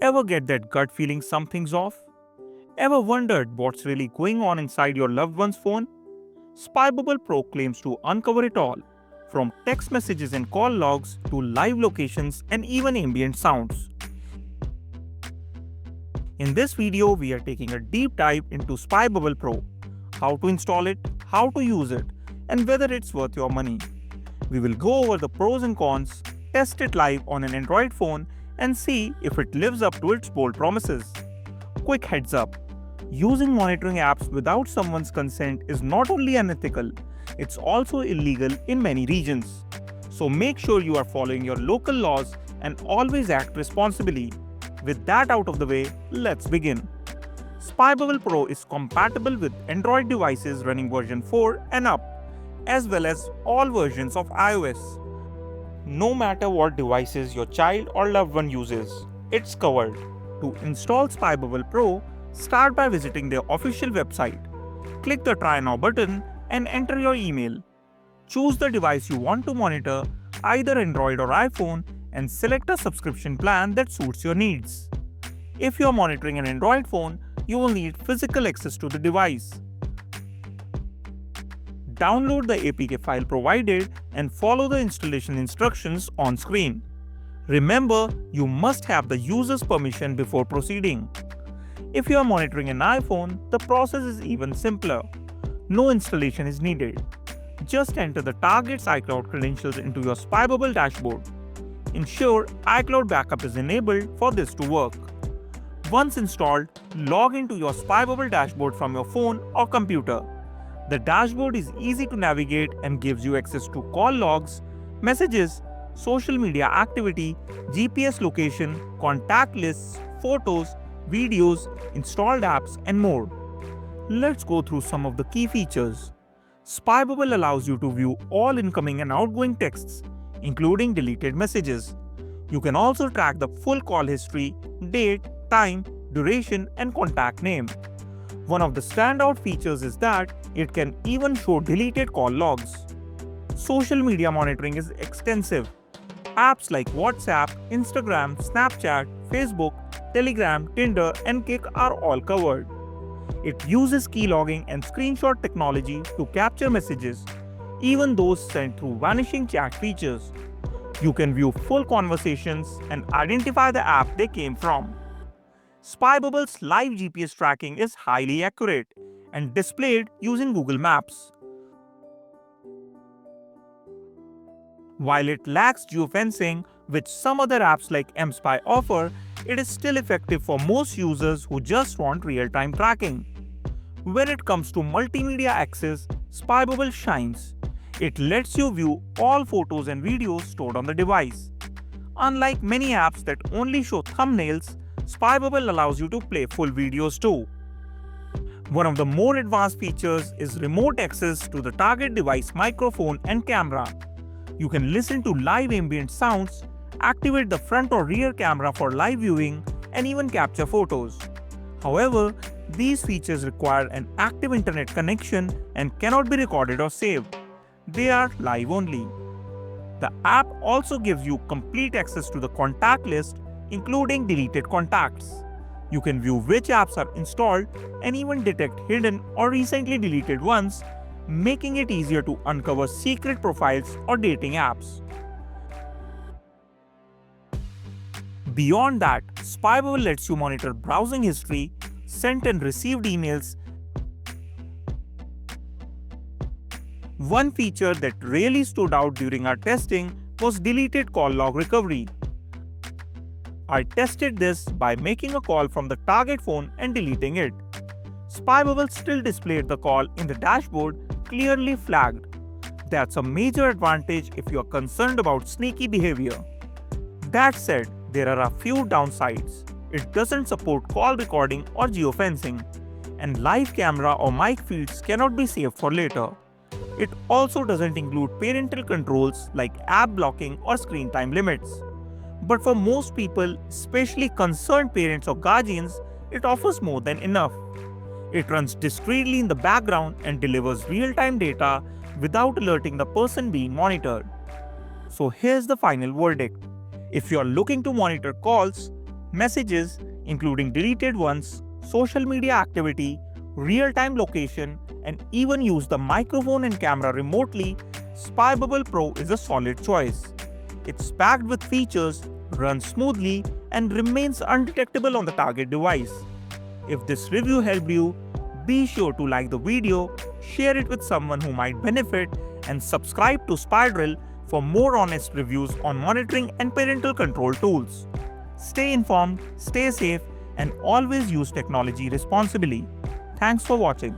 Ever get that gut feeling something's off? Ever wondered what's really going on inside your loved one's phone? SpyBubble Pro claims to uncover it all, from text messages and call logs to live locations and even ambient sounds. In this video, we are taking a deep dive into SpyBubble Pro, how to install it, how to use it, and whether it's worth your money. We will go over the pros and cons, test it live on an Android phone, and see if it lives up to its bold promises. Quick heads up, using monitoring apps without someone's consent is not only unethical, it's also illegal in many regions. So make sure you are following your local laws and always act responsibly. With that out of the way, let's begin. SpyBubble Pro is compatible with Android devices running version 4 and up, as well as all versions of iOS. No matter what devices your child or loved one uses, it's covered. To install SpyBubble Pro, start by visiting their official website. Click the Try Now button and enter your email. Choose the device you want to monitor, either Android or iPhone, and select a subscription plan that suits your needs. If you are monitoring an Android phone, you will need physical access to the device. Download the APK file provided and follow the installation instructions on screen. Remember, you must have the user's permission before proceeding. If you are monitoring an iPhone, the process is even simpler. No installation is needed. Just enter the target's iCloud credentials into your SpyBubble dashboard. Ensure iCloud backup is enabled for this to work. Once installed, log into your SpyBubble dashboard from your phone or computer. The dashboard is easy to navigate and gives you access to call logs, messages, social media activity, GPS location, contact lists, photos, videos, installed apps, and more. Let's go through some of the key features. SpyBubble allows you to view all incoming and outgoing texts, including deleted messages. You can also track the full call history, date, time, duration, and contact name. One of the standout features is that it can even show deleted call logs. Social media monitoring is extensive. Apps like WhatsApp, Instagram, Snapchat, Facebook, Telegram, Tinder, and Kik are all covered. It uses key logging and screenshot technology to capture messages, even those sent through vanishing chat features. You can view full conversations and identify the app they came from. SpyBubble's live GPS tracking is highly accurate and displayed using Google Maps. While it lacks geofencing, which some other apps like mSpy offer, it is still effective for most users who just want real-time tracking. When it comes to multimedia access, SpyBubble shines. It lets you view all photos and videos stored on the device. Unlike many apps that only show thumbnails, SpyBubble allows you to play full videos too. One of the more advanced features is remote access to the target device microphone and camera. You can listen to live ambient sounds, activate the front or rear camera for live viewing, and even capture photos. However, these features require an active internet connection and cannot be recorded or saved. They are live only. The app also gives you complete access to the contact list, including deleted contacts. You can view which apps are installed and even detect hidden or recently deleted ones, making it easier to uncover secret profiles or dating apps. Beyond that, SpyBubble lets you monitor browsing history, sent and received emails. One feature that really stood out during our testing was deleted call log recovery. I tested this by making a call from the target phone and deleting it. SpyBubble still displayed the call in the dashboard, clearly flagged. That's a major advantage if you are concerned about sneaky behavior. That said, there are a few downsides. It doesn't support call recording or geofencing, and live camera or mic feeds cannot be saved for later. It also doesn't include parental controls like app blocking or screen time limits. But for most people, especially concerned parents or guardians, it offers more than enough. It runs discreetly in the background and delivers real-time data without alerting the person being monitored. So here's the final verdict. If you are looking to monitor calls, messages, including deleted ones, social media activity, real-time location, and even use the microphone and camera remotely, SpyBubble Pro is a solid choice. It's packed with features, runs smoothly, and remains undetectable on the target device. If this review helped you, be sure to like the video, share it with someone who might benefit, and subscribe to SpyDrill for more honest reviews on monitoring and parental control tools. Stay informed, stay safe, and always use technology responsibly. Thanks for watching.